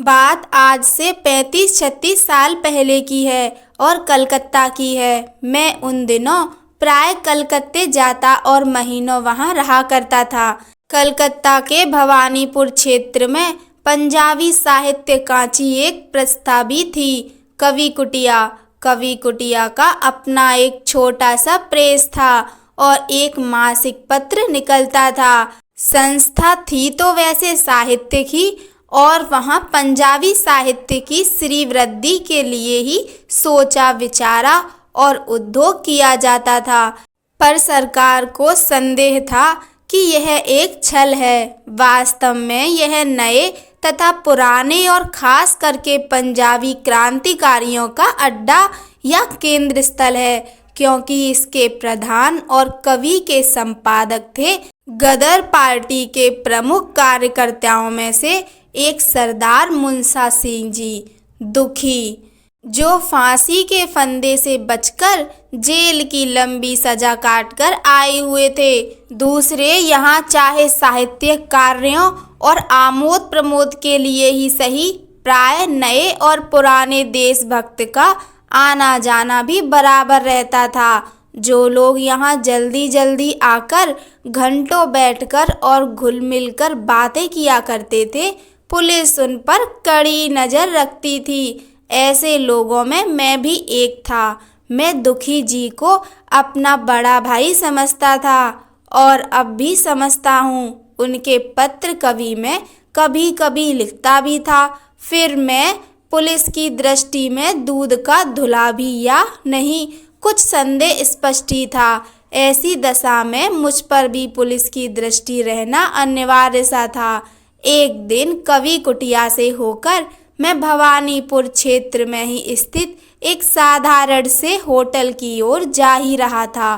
बात आज से 35-36 साल पहले की है और कलकत्ता की है। मैं उन दिनों प्राय कलकत्ते जाता और महीनों वहाँ रहा करता था। कलकत्ता के भवानीपुर क्षेत्र में पंजाबी साहित्य कांची एक प्रस्तावी थी, कवि कुटिया। कवि कुटिया का अपना एक छोटा सा प्रेस था और एक मासिक पत्र निकलता था। संस्था थी तो वैसे साहित्य की, और वहाँ पंजाबी साहित्य की श्रीवृद्धि के लिए ही सोचा विचारा और उद्योग किया जाता था। पर सरकार को संदेह था कि यह एक छल है। वास्तव में यह नए तथा पुराने और खास करके पंजाबी क्रांतिकारियों का अड्डा या केंद्र स्थल है, क्योंकि इसके प्रधान और कवि के संपादक थे गदर पार्टी के प्रमुख कार्यकर्ताओं में से एक सरदार मुंशा सिंह जी दुखी, जो फांसी के फंदे से बचकर जेल की लंबी सजा काटकर आए हुए थे। दूसरे यहाँ चाहे साहित्यिक कार्यों और आमोद प्रमोद के लिए ही सही, प्राय नए और पुराने देशभक्त का आना जाना भी बराबर रहता था। जो लोग यहाँ जल्दी जल्दी आकर घंटों बैठकर और घुल मिलकर बातें किया करते थे, पुलिस उन पर कड़ी नज़र रखती थी। ऐसे लोगों में मैं भी एक था। मैं दुखी जी को अपना बड़ा भाई समझता था और अब भी समझता हूँ। उनके पत्र कवि में कभी कभी लिखता भी था। फिर मैं पुलिस की दृष्टि में दूध का धुला भी या नहीं, कुछ संदेह स्पष्ट ही था। ऐसी दशा में मुझ पर भी पुलिस की दृष्टि रहना अनिवार्य सा था। एक दिन कवि कुटिया से होकर मैं भवानीपुर क्षेत्र में ही स्थित एक साधारण से होटल की ओर जा ही रहा था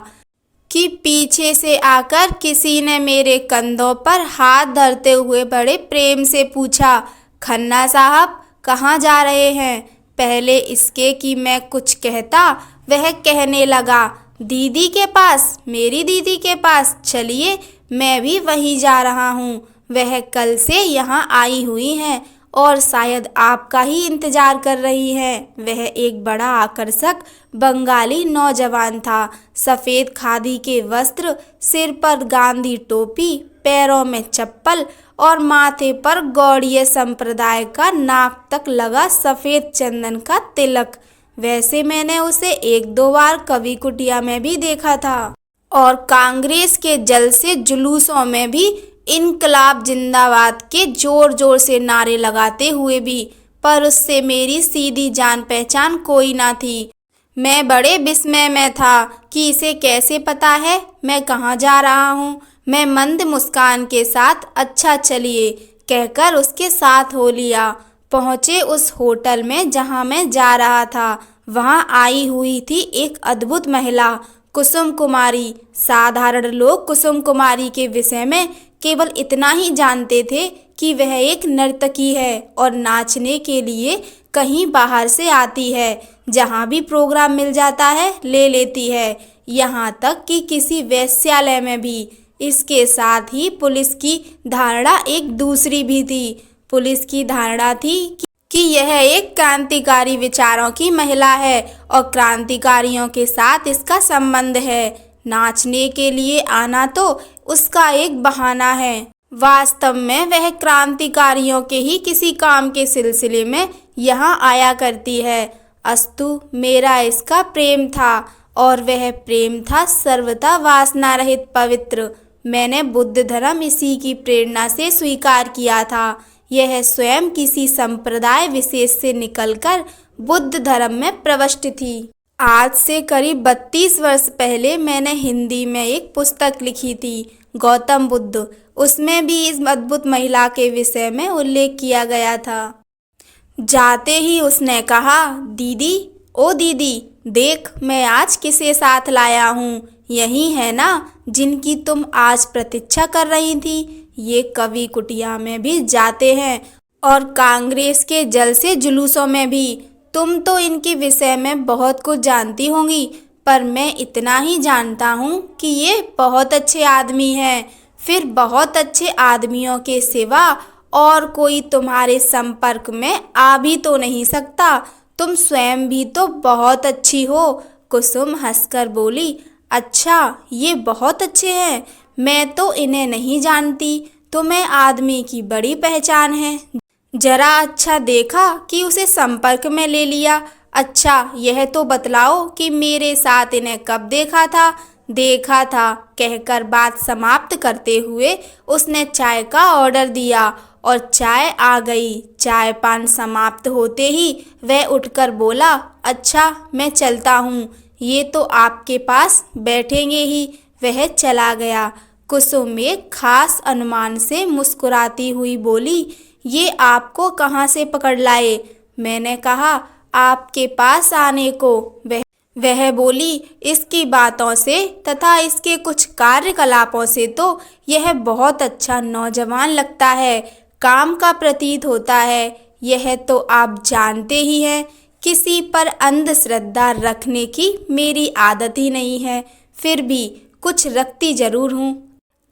कि पीछे से आकर किसी ने मेरे कंधों पर हाथ धरते हुए बड़े प्रेम से पूछा, खन्ना साहब कहाँ जा रहे हैं? पहले इसके कि मैं कुछ कहता, वह कहने लगा, दीदी के पास, मेरी दीदी के पास चलिए, मैं भी वहीं जा रहा हूँ। वह कल से यहाँ आई हुई हैं और शायद आपका ही इंतजार कर रही हैं। वह एक बड़ा आकर्षक बंगाली नौजवान था। सफ़ेद खादी के वस्त्र, सिर पर गांधी टोपी, पैरों में चप्पल और माथे पर गौड़ीय संप्रदाय का नाक तक लगा सफ़ेद चंदन का तिलक। वैसे मैंने उसे 1-2 बार कवि कुटिया में भी देखा था और कांग्रेस के जलसे जुलूसों में भी इनकलाब जिंदाबाद के जोर जोर से नारे लगाते हुए भी, पर उससे मेरी सीधी जान पहचान कोई ना थी। मैं बड़े विस्मय में था कि इसे कैसे पता है मैं कहाँ जा रहा हूँ। मैं मंद मुस्कान के साथ अच्छा चलिए कहकर उसके साथ हो लिया। पहुँचे उस होटल में जहाँ मैं जा रहा था। वहाँ आई हुई थी एक अद्भुत महिला, कुसुम कुमारी। साधारण लोग कुसुम कुमारी के विषय में केवल इतना ही जानते थे कि वह एक नर्तकी है और नाचने के लिए कहीं बाहर से आती है। जहाँ भी प्रोग्राम मिल जाता है ले लेती है, यहाँ तक कि किसी वेश्यालय में भी। इसके साथ ही पुलिस की धारणा एक दूसरी भी थी। पुलिस की धारणा थी कि यह एक क्रांतिकारी विचारों की महिला है और क्रांतिकारियों के साथ इसका संबंध है। नाचने के लिए आना तो उसका एक बहाना है। वास्तव में वह क्रांतिकारियों के ही किसी काम के सिलसिले में यहाँ आया करती है। अस्तु मेरा इसका प्रेम था और वह प्रेम था सर्वथा वासना रहित पवित्र। मैंने बुद्ध धर्म इसी की प्रेरणा से स्वीकार किया था। यह स्वयं किसी संप्रदाय विशेष से निकलकर बुद्ध धर्म में प्रविष्ट थी। आज से करीब 32 वर्ष पहले मैंने हिंदी में एक पुस्तक लिखी थी, गौतम बुद्ध। उसमें भी इस अद्भुत महिला के विषय में उल्लेख किया गया था। जाते ही उसने कहा, दीदी, ओ दीदी, देख मैं आज किसे साथ लाया हूँ। यही है ना जिनकी तुम आज प्रतीक्षा कर रही थी। ये कवि कुटिया में भी जाते हैं और कांग्रेस के जलसे जुलूसों में भी। तुम तो इनके विषय में बहुत कुछ जानती होंगी, पर मैं इतना ही जानता हूँ कि ये बहुत अच्छे आदमी हैं। फिर बहुत अच्छे आदमियों के सिवा और कोई तुम्हारे संपर्क में आ भी तो नहीं सकता। तुम स्वयं भी तो बहुत अच्छी हो। कुसुम हंसकर बोली, अच्छा, ये बहुत अच्छे हैं। मैं तो इन्हें नहीं जानती। तुम्हें आदमी की बड़ी पहचान है। जरा अच्छा देखा कि उसे संपर्क में ले लिया। अच्छा, यह तो बतलाओ कि मेरे साथ इन्हें कब देखा था कहकर बात समाप्त करते हुए उसने चाय का ऑर्डर दिया और चाय आ गई। चाय पान समाप्त होते ही वह उठकर बोला, अच्छा, मैं चलता हूँ। ये तो आपके पास बैठेंगे ही। वह चला गया। कुसुम एक खास अनुमान से मुस्कुराती हुई बोली, ये आपको कहाँ से पकड़ लाए? मैंने कहा, आपके पास आने को। वह बोली, इसकी बातों से तथा इसके कुछ कार्यकलापों से तो यह बहुत अच्छा नौजवान लगता है, काम का प्रतीत होता है। यह तो आप जानते ही हैं, किसी पर अंधश्रद्धा रखने की मेरी आदत ही नहीं है, फिर भी कुछ रखती जरूर हूँ।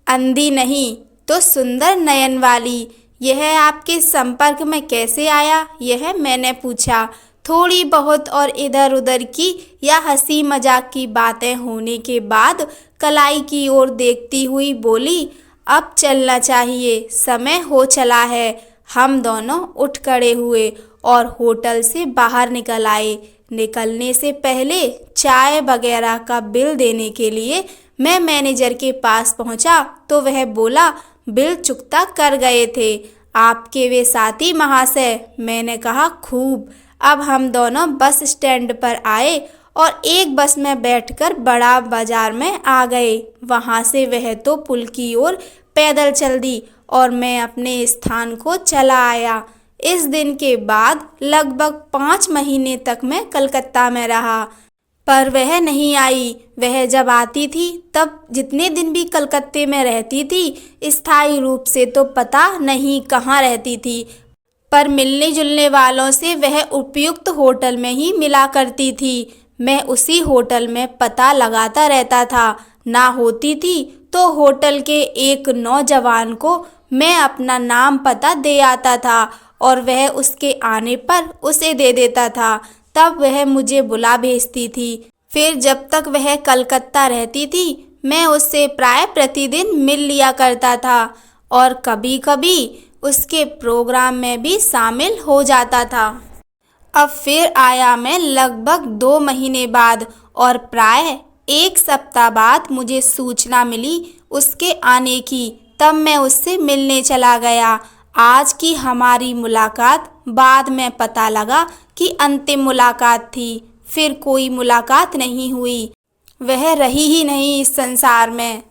अंधी नहीं तो सुंदर नयन वाली। यह आपके संपर्क में कैसे आया? यह मैंने पूछा। थोड़ी बहुत और इधर उधर की या हंसी मजाक की बातें होने के बाद कलाई की ओर देखती हुई बोली, अब चलना चाहिए, समय हो चला है। हम दोनों उठ खड़े हुए और होटल से बाहर निकल आए। निकलने से पहले चाय वगैरह का बिल देने के लिए मैं मैनेजर के पास पहुंचा तो वह बोला, बिल चुकता कर गए थे आपके वे साथी महाशय। मैंने कहा, खूब। अब हम दोनों बस स्टैंड पर आए और एक बस में बैठकर बड़ा बाजार में आ गए। वहां से वह तो पुल की ओर पैदल चल दी और मैं अपने स्थान को चला आया। इस दिन के बाद लगभग 5 महीने तक मैं कलकत्ता में रहा, पर वह नहीं आई। वह जब आती थी तब जितने दिन भी कलकत्ते में रहती थी, स्थायी रूप से तो पता नहीं कहाँ रहती थी, पर मिलने जुलने वालों से वह उपयुक्त होटल में ही मिला करती थी। मैं उसी होटल में पता लगाता रहता था। ना होती थी तो होटल के एक नौजवान को मैं अपना नाम पता दे आता था और वह उसके आने पर उसे दे देता था। तब वह मुझे बुला भेजती थी। फिर जब तक वह कलकत्ता रहती थी मैं उससे प्राय प्रतिदिन मिल लिया करता था और कभी कभी उसके प्रोग्राम में भी शामिल हो जाता था। अब फिर आया मैं लगभग 2 महीने बाद और प्राय 1 सप्ताह बाद मुझे सूचना मिली उसके आने की। तब मैं उससे मिलने चला गया। आज की हमारी मुलाकात बाद में पता लगा कि अंतिम मुलाकात थी। फिर कोई मुलाकात नहीं हुई। वह रही ही नहीं इस संसार में।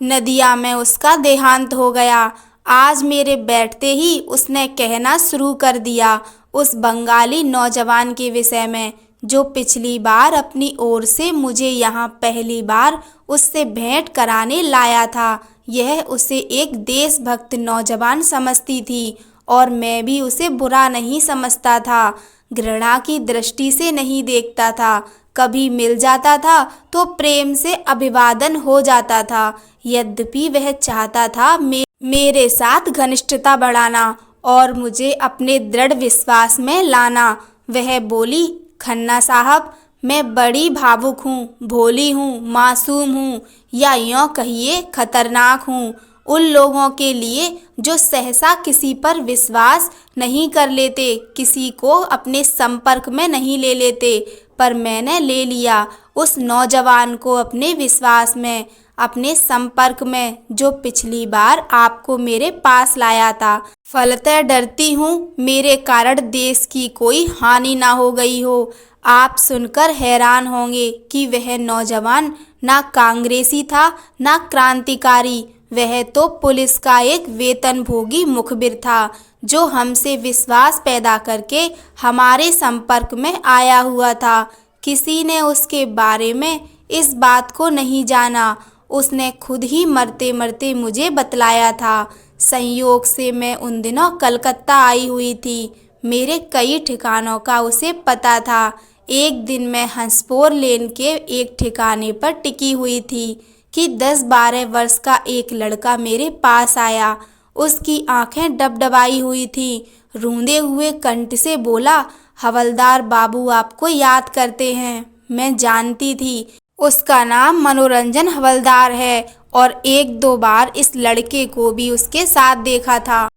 नदिया में उसका देहांत हो गया। आज मेरे बैठते ही उसने कहना शुरू कर दिया उस बंगाली नौजवान के विषय में, जो पिछली बार अपनी ओर से मुझे यहाँ पहली बार उससे भेंट कराने लाया था। यह उसे एक देशभक्त नौजवान समझती थी और मैं भी उसे बुरा नहीं समझता था, घृणा की दृष्टि से नहीं देखता था। कभी मिल जाता था तो प्रेम से अभिवादन हो जाता था। यद्यपि वह चाहता था मेरे साथ घनिष्ठता बढ़ाना और मुझे अपने दृढ़ विश्वास में लाना। वह बोली, खन्ना साहब, मैं बड़ी भावुक हूँ, भोली हूँ, मासूम हूँ, या यूँ कहिए खतरनाक हूँ। उन लोगों के लिए जो सहसा किसी पर विश्वास नहीं कर लेते, किसी को अपने संपर्क में नहीं ले लेते, पर मैंने ले लिया उस नौजवान को अपने विश्वास में, अपने संपर्क में, जो पिछली बार आपको मेरे पास लाया था। फलतः डरती हूँ मेरे कारण देश की कोई हानि ना हो गई हो। आप सुनकर हैरान होंगे कि वह नौजवान ना कांग्रेसी था ना क्रांतिकारी। वह तो पुलिस का एक वेतनभोगी मुखबिर था, जो हमसे विश्वास पैदा करके हमारे संपर्क में आया हुआ था। किसी ने उसके बारे में इस बात को नहीं जाना। उसने खुद ही मरते मरते मुझे बतलाया था। संयोग से मैं उन दिनों कलकत्ता आई हुई थी। मेरे कई ठिकानों का उसे पता था। एक दिन मैं हंसपोर लेन के एक ठिकाने पर टिकी हुई थी कि 10-12 वर्ष का एक लड़का मेरे पास आया। उसकी आंखें डबडबाई हुई थी। रूंधे हुए कंठ से बोला, हवलदार बाबू आपको याद करते हैं। मैं जानती थी उसका नाम मनोरंजन हवलदार है और एक दो बार इस लड़के को भी उसके साथ देखा था।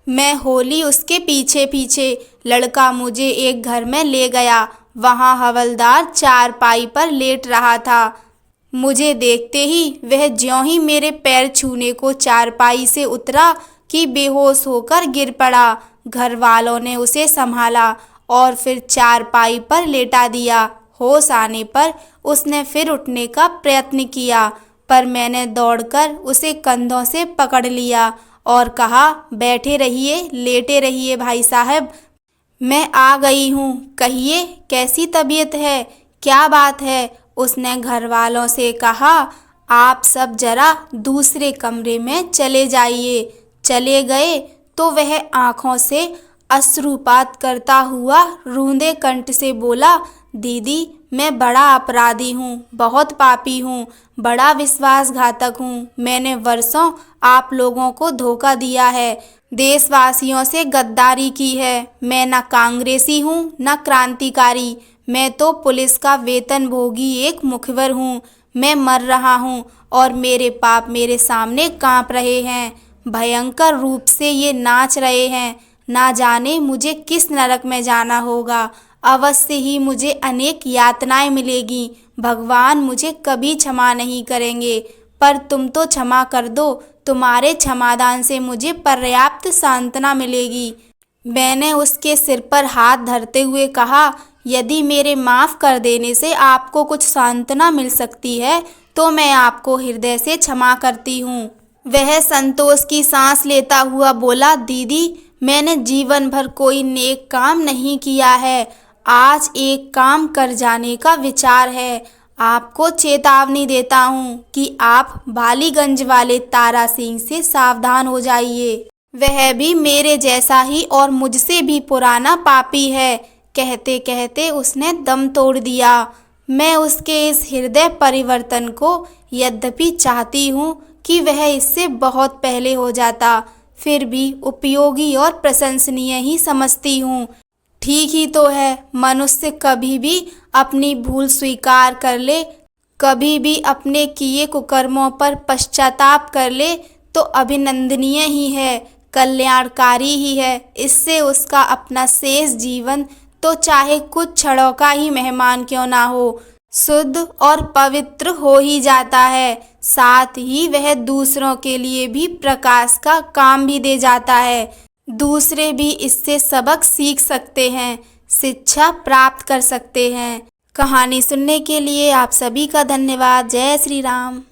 मैं होली उसके पीछे पीछे। लड़का मुझे एक घर में ले गया। वहाँ हवलदार चारपाई पर लेट रहा था। मुझे देखते ही वह ज्यों ही मेरे पैर छूने को चारपाई से उतरा कि बेहोश होकर गिर पड़ा। घर वालों ने उसे संभाला और फिर चारपाई पर लेटा दिया। होश आने पर उसने फिर उठने का प्रयत्न किया, पर मैंने दौड़कर उसे कंधों से पकड़ लिया और कहा, बैठे रहिए, लेटे रहिए भाई साहब, मैं आ गई हूँ। कहिए कैसी तबीयत है, क्या बात है? उसने घर वालों से कहा, आप सब जरा दूसरे कमरे में चले जाइए। चले गए तो वह आंखों से अश्रुपात करता हुआ रूंधे कंठ से बोला, दीदी मैं बड़ा अपराधी हूँ, बहुत पापी हूँ, बड़ा विश्वासघातक हूँ। मैंने वर्षों आप लोगों को धोखा दिया है, देशवासियों से गद्दारी की है। मैं न कांग्रेसी हूँ न क्रांतिकारी, मैं तो पुलिस का वेतनभोगी एक मुखबिर हूँ। मैं मर रहा हूँ और मेरे पाप मेरे सामने कांप रहे हैं। भयंकर रूप से ये नाच रहे हैं। ना जाने मुझे किस नरक में जाना होगा। अवश्य ही मुझे अनेक यातनाएं मिलेगी। भगवान मुझे कभी क्षमा नहीं करेंगे, पर तुम तो क्षमा कर दो। तुम्हारे क्षमादान से मुझे पर्याप्त सांत्वना मिलेगी। मैंने उसके सिर पर हाथ धरते हुए कहा, यदि मेरे माफ़ कर देने से आपको कुछ सांत्वना मिल सकती है तो मैं आपको हृदय से क्षमा करती हूँ। वह संतोष की सांस लेता हुआ बोला, दीदी मैंने जीवन भर कोई नेक काम नहीं किया है। आज एक काम कर जाने का विचार है। आपको चेतावनी देता हूँ कि आप बालीगंज वाले तारा सिंह से सावधान हो जाइए। वह भी मेरे जैसा ही और मुझसे भी पुराना पापी है। कहते कहते उसने दम तोड़ दिया। मैं उसके इस हृदय परिवर्तन को यद्यपि चाहती हूँ कि वह इससे बहुत पहले हो जाता, फिर भी उपयोगी और प्रशंसनीय ही समझती हूँ। ठीक ही तो है, मनुष्य कभी भी अपनी भूल स्वीकार कर ले, कभी भी अपने किए कुकर्मों पर पश्चाताप कर ले तो अभिनंदनीय ही है, कल्याणकारी ही है। इससे उसका अपना शेष जीवन तो चाहे कुछ क्षणों का ही मेहमान क्यों ना हो, शुद्ध और पवित्र हो ही जाता है। साथ ही वह दूसरों के लिए भी प्रकाश का काम भी दे जाता है। दूसरे भी इससे सबक सीख सकते हैं, शिक्षा प्राप्त कर सकते हैं। कहानी सुनने के लिए आप सभी का धन्यवाद। जय श्री राम।